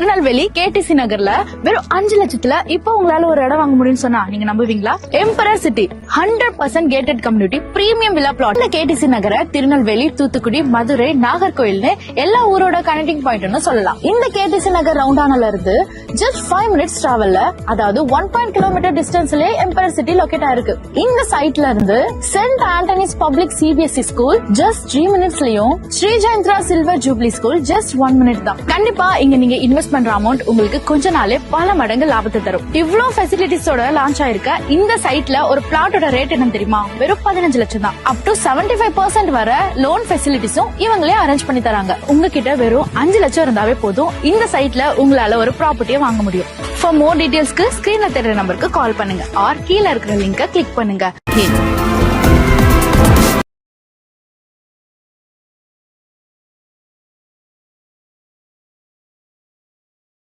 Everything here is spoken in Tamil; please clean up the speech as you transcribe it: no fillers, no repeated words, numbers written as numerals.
திருநெல்வேலி கேடிசி நகர்ல வெறும் 5 லட்சத்துல இப்போ உங்களால ஒரு இடம் வாங்க முடியும்னு சொன்னா நீங்க நம்புவீங்களா? Emperor city 100% gated community premium villa plot. இந்த கேடிசி நகர திருநெல்வேலி, தூத்துக்குடி, மதுரை, நாகர்கோயில்னு எல்லா ஊரோட கனெக்டிங் பாயிண்ட்னு சொல்லலாம். இந்த கேடிசி நகர் ரவுண்டானால இருந்து ஜஸ்ட் 5 மினிட்ஸ் டிராவல்ல, அதாவது 1.5 கிலோமீட்டர் டிஸ்டன்ஸ்லயே எம்பரர் சிட்டி லொகேட் ஆயிருக்கு. இந்த சைட்ல இருந்து Saint Anthony's public CBSE school just 3 மினிட்ஸ்லயும், Sri Jayendra silver jubilee school just 1 minute தான். கண்டிப்பா இங்க நீங்க இன்வெஸ்ட் பண்ற அமௌண்ட் உங்களுக்கு கொஞ்ச நாளே பல மடங்கு லாபத்தை தரும். இவ்ளோ ஃபெசிலிட்டிஸோட லான்ச் ஆயிருக்க இந்த சைட்ல ஒரு பிளாட்டோட ரேட் என்ன தெரியுமா? வெறும் 15 லட்சம் தான். அப் டு 75% வர லோன் ஃபெசிலிட்டிஸும் இவங்களே அரேஞ்ச் பண்ணி தராங்க. உங்ககிட்ட வெறும் 5 லட்சம் இருந்தாவே போதும் இந்த சைட்ல உங்களால ஒரு ப்ராப்பர்ட்டியை வாங்க முடியும். ஃபார் மோர் டீடைல்ஸ்க்கு ஸ்கிரீன்ல தெரியுற நம்பருக்கு கால் பண்ணுங்க ஆர் கீழ இருக்கிற லிங்கை கிளிக் பண்ணுங்க.